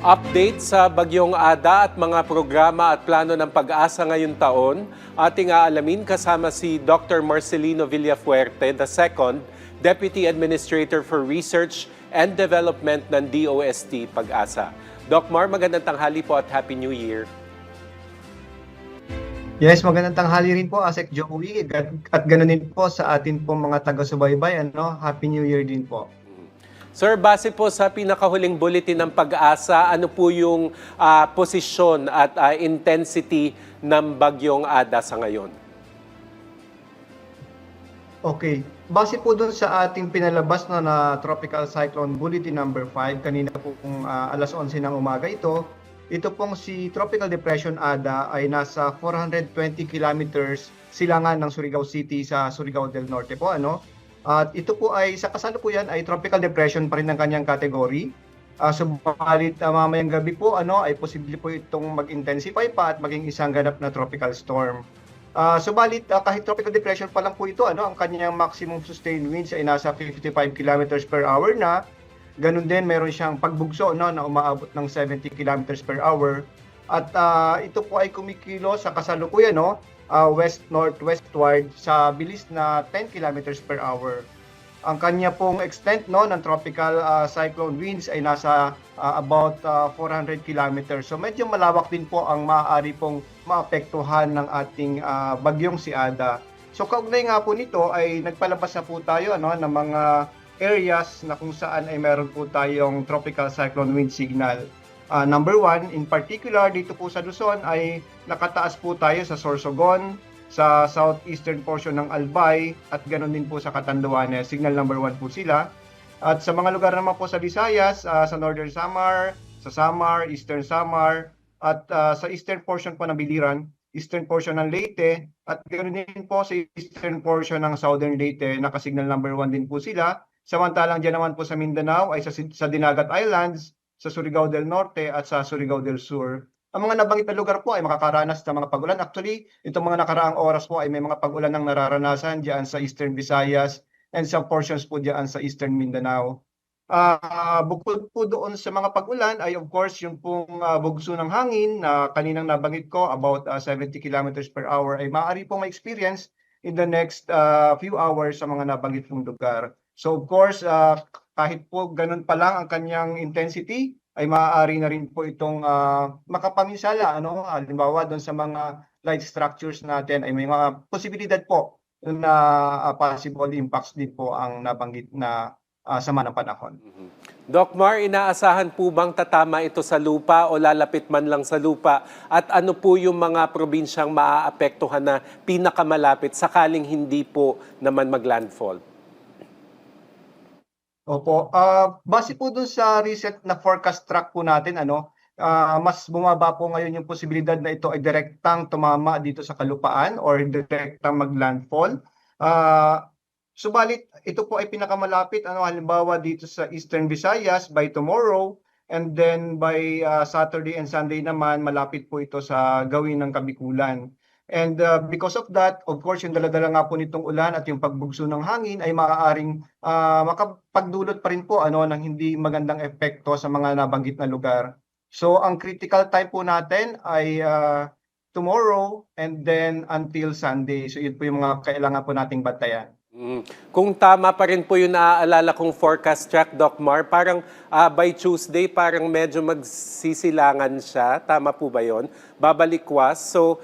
Update sa Bagyong Ada at mga programa at plano ng pag-asa ngayong taon, ating aalamin kasama si Dr. Marcelino Villafuerte II, Deputy Administrator for Research and Development ng DOST Pag-asa. Doc Mar, magandang tanghali po at Happy New Year. Yes, magandang tanghali rin po, Asek Joey, at ganoon din po sa atin po mga taga-subaybay. Happy New Year din po. Sir, base po sa pinakahuling bulletin ng Pag-asa, ano po yung posisyon at intensity ng Bagyong Ada sa ngayon? Okay, base po dun sa ating pinalabas na Tropical Cyclone Bulletin number 5, kanina po kung alas 11 ng umaga ito pong si Tropical Depression Ada ay nasa 420 kilometers silangan ng Surigao City sa Surigao del Norte po, At ito po ay, sa kasalukuyan ay tropical depression pa rin ang kanyang category. Subalit mamayang gabi po ay posible po itong mag-intensify pa at maging isang ganap na tropical storm. Subalit kahit tropical depression pa lang po ito, ang kanyang maximum sustained winds ay nasa 55 kilometers per hour na. Ganun din meron siyang pagbugso na umaabot ng 70 kilometers per hour. At ito po ay kumikilo sa kasalukuyan west-northwestward sa bilis na 10 kilometers per hour. Ang kanya pong extent ng tropical cyclone winds ay nasa about 400 kilometers. So medyo malawak din po ang maaari pong maapektuhan ng ating bagyong si Ada. So kaugnay nga po nito ay nagpalabas na po tayo ng mga areas na kung saan ay meron po tayong tropical cyclone wind signal. Number 1, in particular, dito po sa Luzon ay nakataas po tayo sa Sorsogon, sa southeastern portion ng Albay, at ganoon din po sa Catanduanes. Signal number 1 po sila. At sa mga lugar naman po sa Visayas, sa Northern Samar, sa Samar, Eastern Samar, at sa eastern portion po ng Biliran, eastern portion ng Leyte, at ganoon din po sa eastern portion ng Southern Leyte, nakasignal number 1 din po sila. Samantalang dyan naman po sa Mindanao ay sa Dinagat Islands, sa Surigao del Norte at sa Surigao del Sur. Ang mga nabanggit na lugar po ay makakaranas ng mga pag-ulan. Actually, itong mga nakaraang oras po ay may mga pag-ulan ng nararanasan diyan sa Eastern Visayas and some portions po diyan sa Eastern Mindanao. Bukod po doon sa mga pag-ulan ay of course yung pong bugso ng hangin na kaninang nabanggit ko about 70 kilometers per hour ay maaari pong ma-experience in the next few hours sa mga nabanggit pong lugar. So of course, kahit po ganun pa lang ang kanyang intensity, ay maaari na rin po itong makapaminsala. Halimbawa, doon sa mga light structures natin ay may mga posibilidad po na possible impacts din po ang nabanggit na sama ng panahon. Doc Mar, inaasahan po bang tatama ito sa lupa o lalapit man lang sa lupa? At ano po yung mga probinsyang maaapektuhan na pinakamalapit sakaling hindi po naman maglandfall? Opo, base po dun sa recent na forecast track po natin, mas bumaba po ngayon yung posibilidad na ito ay direktang tumama dito sa kalupaan or direktang maglandfall. Subalit, ito po ay pinakamalapit, halimbawa dito sa Eastern Visayas by tomorrow, and then by Saturday and Sunday naman, malapit po ito sa gawin ng Kabikulan. And because of that, of course, yung daladala nga po nitong ulan at yung pagbugso ng hangin ay maaaring makapagdulot pa rin po ng hindi magandang epekto sa mga nabanggit na lugar. So ang critical time po natin ay tomorrow and then until Sunday. So yun po yung mga kailangan po nating bantayan. Kung tama pa rin po yung naaalala kong forecast track, Doc Mar, parang by Tuesday parang medyo magsisilangan siya. Tama po ba yun? Babalikwas. So,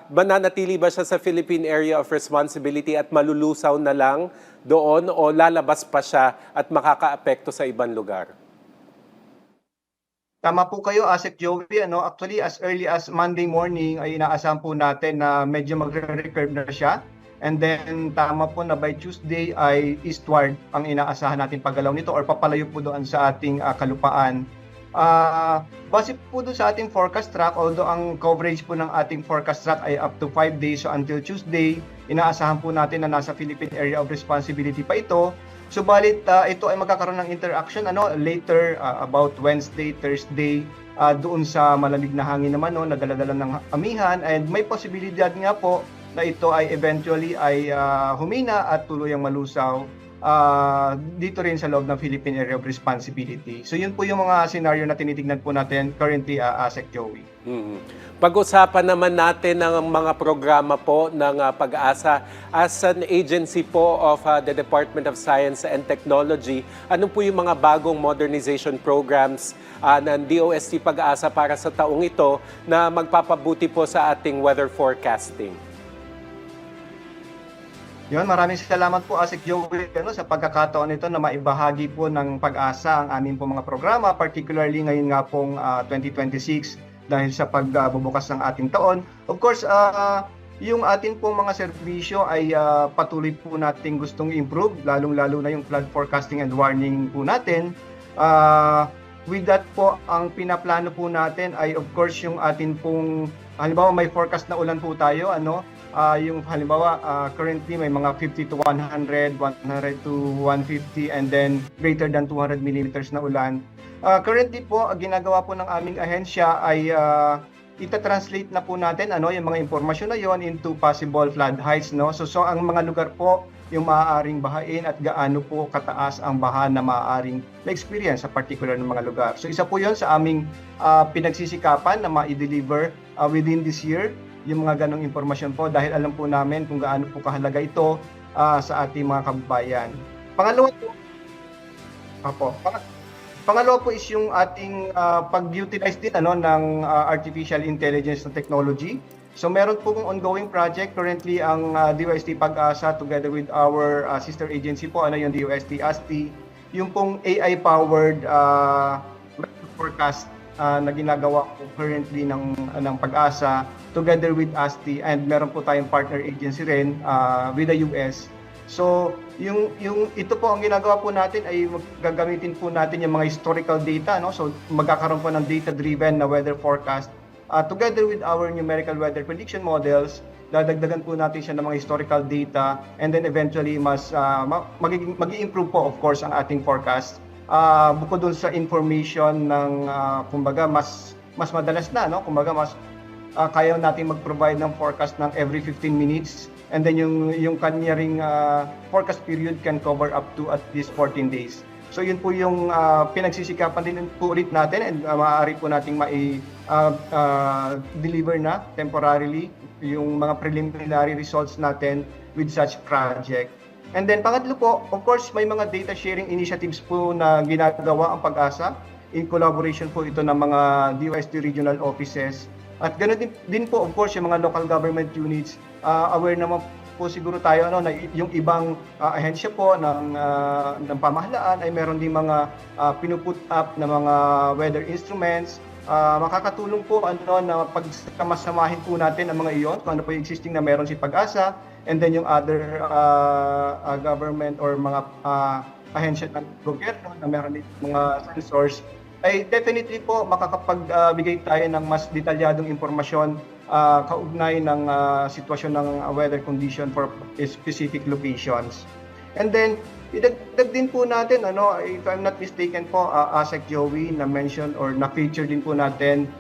mananatili ba siya sa Philippine Area of Responsibility at malulusaw na lang doon o lalabas pa siya at makakaapekto sa ibang lugar? Tama po kayo, Asek Joey. Actually, as early as Monday morning ay inaasahan po natin na medyo magre-recurve na siya. And then tama po na by Tuesday ay eastward ang inaasahan natin paggalaw nito or papalayo po doon sa ating kalupaan. Base po doon sa ating forecast track, although ang coverage po ng ating forecast track ay up to 5 days, so until Tuesday, inaasahan po natin na nasa Philippine Area of Responsibility pa ito. Subalit ito ay magkakaroon ng interaction later about Wednesday, Thursday, doon sa malamig na hangin naman na dala-dala ng amihan, and may posibilidad nga po na ito ay eventually ay humina at tuluyang malusaw. dito rin sa loob ng Philippine Area of Responsibility. So yun po yung mga scenario na tinitignan po natin currently, ASEC Joey. Mhm. Pag-usapan naman natin ang mga programa po ng Pag-asa. As an agency po of the Department of Science and Technology, ano po yung mga bagong modernization programs ng DOST Pag-asa para sa taong ito na magpapabuti po sa ating weather forecasting? Yun, maraming salamat po, ASEC Joey, sa pagkakataon nito na maibahagi po ng Pag-asa ang aming po mga programa, particularly ngayon nga pong 2026 dahil sa pagbubukas ng ating taon. Of course, yung atin pong mga serbisyo ay patuloy po nating gustong improve, lalong-lalo na yung flood forecasting and warning po natin. With that po, ang pinaplano po natin ay of course yung atin pong, halimbawa may forecast na ulan po tayo, yung halimbawa currently may mga 50 to 100, 100 to 150 and then greater than 200 millimeters na ulan. Currently po, ginagawa po ng aming ahensya ay ita-translate na po natin yung mga impormasyon na yon into possible flood heights, no? So ang mga lugar po yung maaaring bahain at gaano po kataas ang baha na maaaring na-experience sa particular ng mga lugar. So isa po yon sa aming pinagsisikapan na ma-deliver within this year, yung mga ganong impormasyon po dahil alam po namin kung gaano po kahalaga ito sa ating mga kababayan. Pangalawa po is yung ating pag-utilize din ng artificial intelligence na technology. So meron po ongoing project currently ang DOST Pag-asa together with our sister agency po, yung DOST ASTI, yung pong AI-powered forecast na ginagawa po currently ng Pag-asa together with ASTI, and meron po tayong partner agency rin with the US. So yung ito po ang ginagawa po natin ay gagamitin po natin yung mga historical data, no? So magkakaroon po ng data-driven na weather forecast together with our numerical weather prediction models. Dadagdagan po natin siya ng mga historical data, and then eventually mag-i-improve po of course ang ating forecast. Bukod dun sa information ng kumbaga mas madalas na, no? Kumbaga mas kaya natin mag-provide ng forecast ng every 15 minutes, and then yung kanya ring forecast period can cover up to at least 14 days. So yun po yung pinagsisikapan din po ulit natin, and maaari po nating deliver na temporarily yung mga preliminary results natin with such project. And then pangatlo po, of course, may mga data sharing initiatives po na ginagawa ang Pag-asa. In collaboration po ito ng mga DOST regional offices. At ganoon din po, of course, yung mga local government units. Aware naman po siguro tayo na yung ibang ahensya po ng pamahalaan ay meron din mga pinuput up na mga weather instruments. Makakatulong po na pagsamasamahin po natin ang mga iyon, kung ano po yung existing na meron si Pag-asa, and then yung other government or mga ahensya ng gobyerno na meron din mga sensors, ay definitely po makakapagbigay tayo ng mas detalyadong impormasyon kaugnay ng sitwasyon ng weather condition for specific locations. And then, idagdag din po natin, if I'm not mistaken po, ASEC Joey, na-mention or na-feature din po natin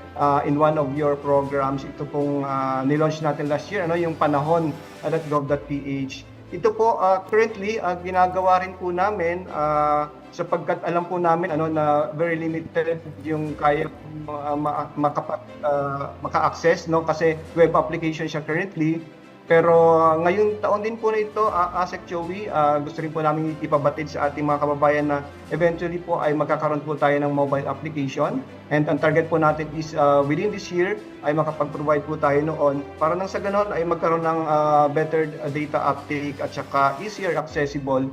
in one of your programs. Ito pong nilaunch natin last year, yung panahon.gov.ph. Ito po, currently, ginagawa rin po namin sapagkat alam po namin na very limited yung kaya maka-access, no? Kasi web application siya currently. Pero ngayong taon din po na ito, ASEC Joey, gusto rin po namin ipabatid sa ating mga kababayan na eventually po ay magkakaroon po tayo ng mobile application. And ang target po natin is within this year ay makapag-provide po tayo noon para nang sa ganon ay magkaroon ng better data uptake at saka easier accessible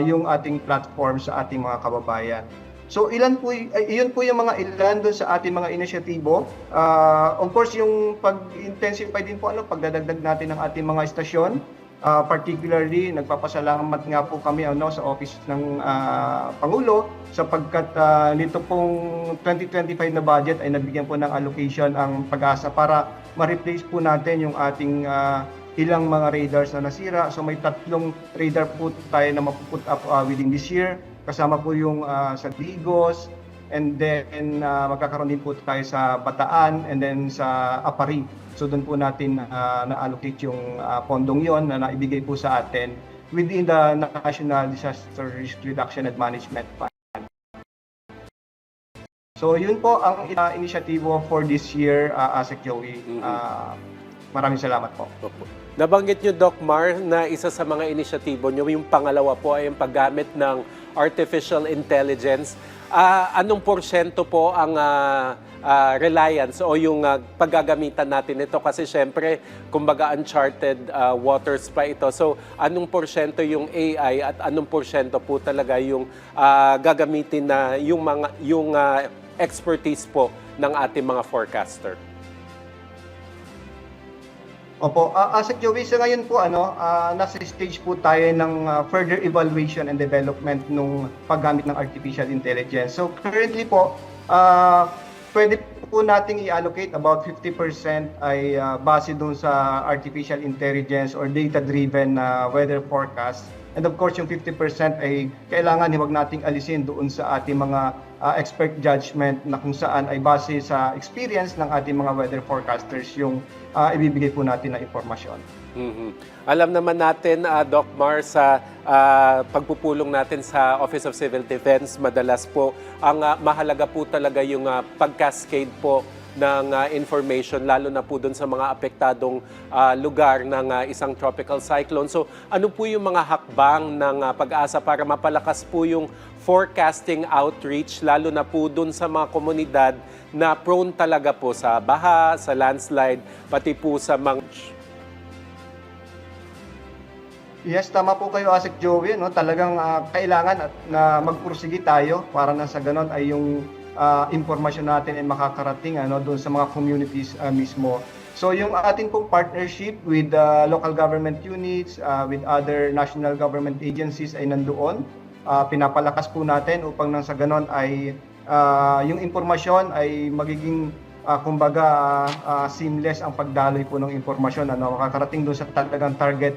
yung ating platform sa ating mga kababayan. So iyon po yung mga ilan doon sa ating mga inisyatibo. Of course, yung pag-intensify din po pagdadagdag natin ng ating mga istasyon. Particularly, nagpapasalamat nga po kami sa Office ng Pangulo sapagkat nito pong 2025 na budget ay nabigyan po ng allocation ang Pag-asa para ma-replace po natin yung ating ilang mga radars na nasira. So may 3 radar po tayo na mapuput up within this year. Kasama po yung sa Digos, and then magkakaroon din po tayo sa Bataan, and then sa Apari. So doon po natin na-allocate yung pondong yon na naibigay po sa atin. within the National Disaster Risk Reduction and Management Fund. So yun po ang inisyatibo for this year, Asek Joey. Maraming salamat po. Opo. Nabanggit nyo, Doc Mar, na isa sa mga inisyatibo nyo, yung pangalawa po ay yung paggamit ng artificial intelligence. Anong porsyento po ang reliance o yung paggagamitan natin ito? Kasi syempre, kumbaga uncharted waters pa ito. So, anong porsyento yung AI at anong porsyento po talaga yung gagamitin na yung expertise po ng ating mga forecaster? Opo, Asek Joey, sa ngayon po nasa stage po tayo ng further evaluation and development nung paggamit ng artificial intelligence. So currently po, pwede po nating i-allocate about 50% ay base dun sa artificial intelligence or data-driven weather forecast. And of course, yung 50% ay kailangan huwag nating alisin doon sa ating mga expert judgment na kung saan ay base sa experience ng ating mga weather forecasters yung ibibigay po natin na impormasyon. Alam naman natin, Doc Mar, sa pagpupulong natin sa Office of Civil Defense, madalas po ang mahalaga po talaga yung pag-cascade po ng information, lalo na po dun sa mga apektadong lugar ng isang tropical cyclone. So ano po yung mga hakbang ng Pag-asa para mapalakas po yung forecasting outreach, lalo na po dun sa mga komunidad na prone talaga po sa baha, sa landslide, pati po sa mga... Yes, tama po kayo, Asek Joey. Talagang kailangan na magpursige tayo para na sa ganon ay yung impormasyon natin ay makakarating doon sa mga communities mismo. So yung ating pong partnership with local government units, with other national government agencies ay nandoon. Pinapalakas po natin upang nang sa ganon ay yung impormasyon ay magiging kumbaga seamless ang pagdaloy po ng impormasyon, makakarating doon sa talagang target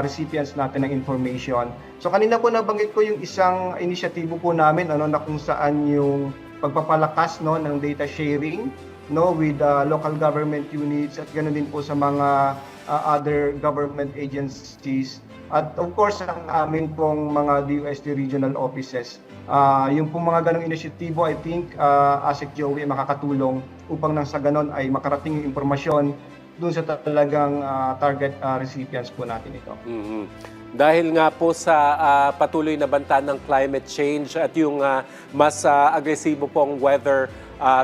recipients natin ng information. So kanina po nabanggit ko yung isang inisyatibo po namin na kung saan yung pagpapalakas ng data sharing with local government units at ganoon din po sa mga other government agencies at of course ang amin pong mga DOST regional offices. Yung pong mga ganong inisyatibo, I think Asek Joey makakatulong upang nang sa ganon ay makarating yung impormasyon dun sa talagang target recipients po natin ito. Dahil nga po sa patuloy na banta ng climate change at yung mas agresibo pong weather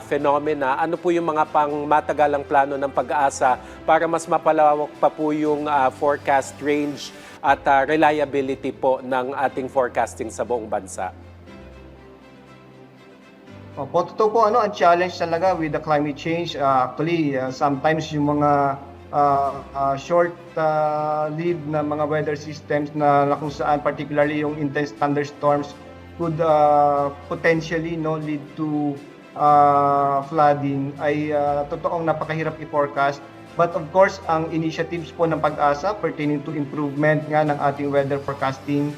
phenomena, ano po yung mga pangmatagalang plano ng Pag-asa para mas mapalawak pa po yung forecast range at reliability po ng ating forecasting sa buong bansa? Opo, totoo po ang challenge talaga with the climate change. Actually, sometimes yung mga short-lived na mga weather systems na kung saan particularly yung intense thunderstorms could potentially lead to flooding ay totoong napakahirap i-forecast. But of course, ang initiatives po ng Pag-asa pertaining to improvement nga ng ating weather forecasting,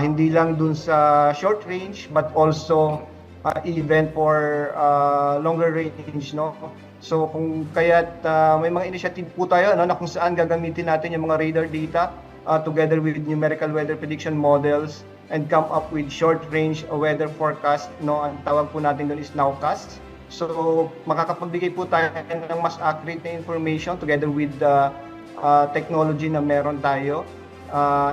hindi lang dun sa short range but also even for longer range, So kung kaya't may mga initiative po tayo na kung saan gagamitin natin yung mga radar data together with numerical weather prediction models and come up with short range weather forecast, Ang tawag po natin doon is nowcast. So makakapagbigay po tayo ng mas accurate na information together with the technology na meron tayo.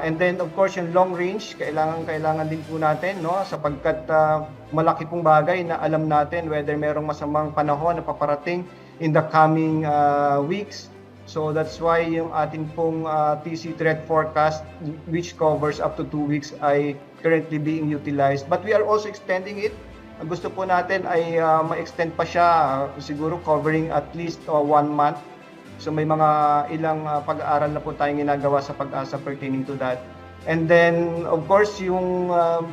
And then of course yung long range kailangan din po natin sapagkat malaki pong bagay na alam natin whether merong masamang panahon na paparating in the coming weeks. So that's why yung ating pong TC threat forecast which covers up to 2 weeks ay currently being utilized, but we are also extending it. Gusto po natin ay ma-extend pa siya siguro covering at least 1 month. So may mga ilang pag-aaral na po tayong ginagawa sa Pag-asa pertaining to that. And then of course yung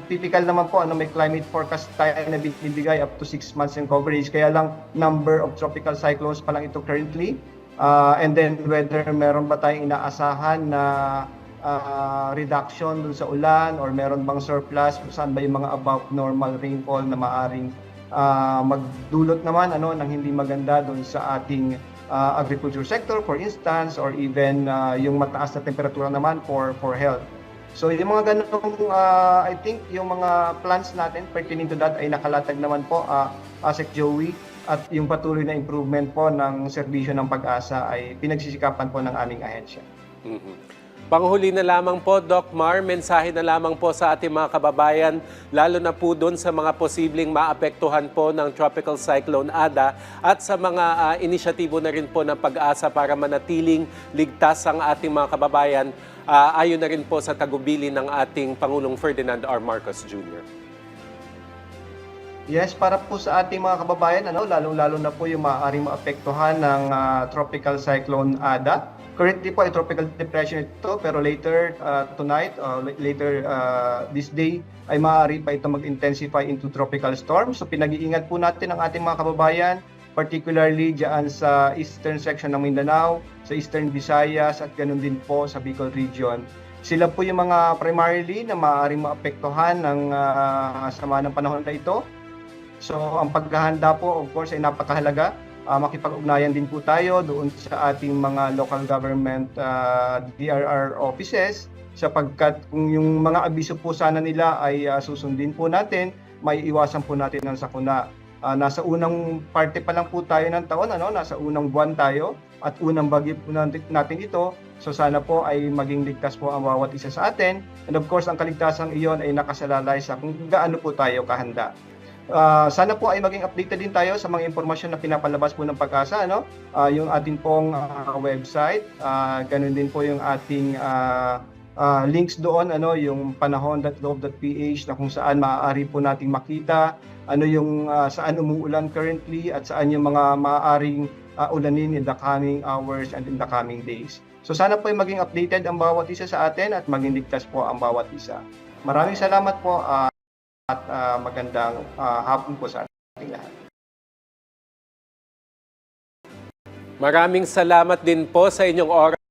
typical naman po may climate forecast tayo na binibigay up to 6 months in coverage, kaya lang number of tropical cyclones pa lang ito currently. And then whether meron ba tayong inaasahan na reduction dun sa ulan or meron bang surplus, saan ba yung mga above normal rainfall na maaring magdulot naman ng hindi maganda dun sa ating agriculture sector for instance, or even yung mataas na temperatura naman for health. So yung mga ganung I think yung mga plans natin pertaining to that ay nakalatag naman po Asek Joey, at yung patuloy na improvement po ng serbisyo ng Pag-asa ay pinagsisikapan po ng aming ahensya. Panghuli na lamang po, Doc Mar, mensahe na lamang po sa ating mga kababayan, lalo na po doon sa mga posibleng maapektuhan po ng Tropical Cyclone Ada at sa mga inisyatibo na rin po ng Pag-asa para manatiling ligtas ang ating mga kababayan, ayon na rin po sa tagubilin ng ating Pangulong Ferdinand R. Marcos Jr. Yes, para po sa ating mga kababayan, lalong-lalo na po yung maaaring maapektuhan ng Tropical Cyclone Ada. Currently po ay tropical depression ito, pero later tonight, later this day, ay maaari pa ito mag-intensify into tropical storm. So pinag-iingat po natin ang ating mga kababayan, particularly dyan sa eastern section ng Mindanao, sa eastern Visayas at ganun din po sa Bicol region. Sila po yung mga primarily na maaaring maapektuhan ng sama ng panahon na ito. So ang paghahanda po of course ay napakahalaga. Makipag-ugnayan din po tayo doon sa ating mga local government DRR offices, sapagkat kung yung mga abiso po sana nila ay susundin po natin, may iwasan po natin ng sakuna. Nasa unang parte pa lang po tayo ng taon, nasa unang buwan tayo at unang bagyo po natin ito. So sana po ay maging ligtas po ang bawat isa sa atin. And of course, ang kaligtasan iyon ay nakasalalay sa kung gaano po tayo kahanda. Sana po ay maging updated din tayo sa mga impormasyon na pinapalabas po ng Pag-asa, yung ating pong website, ganun din po yung ating links doon, yung panahon.gov.ph na kung saan maaari po nating makita yung saan umuulan currently at saan yung mga maaaring ulanin in the coming hours and in the coming days. So sana po ay maging updated ang bawat isa sa atin at maging ligtas po ang bawat isa. Maraming salamat po at magandang hapon po sa ating lahat. Maraming salamat din po sa inyong oras.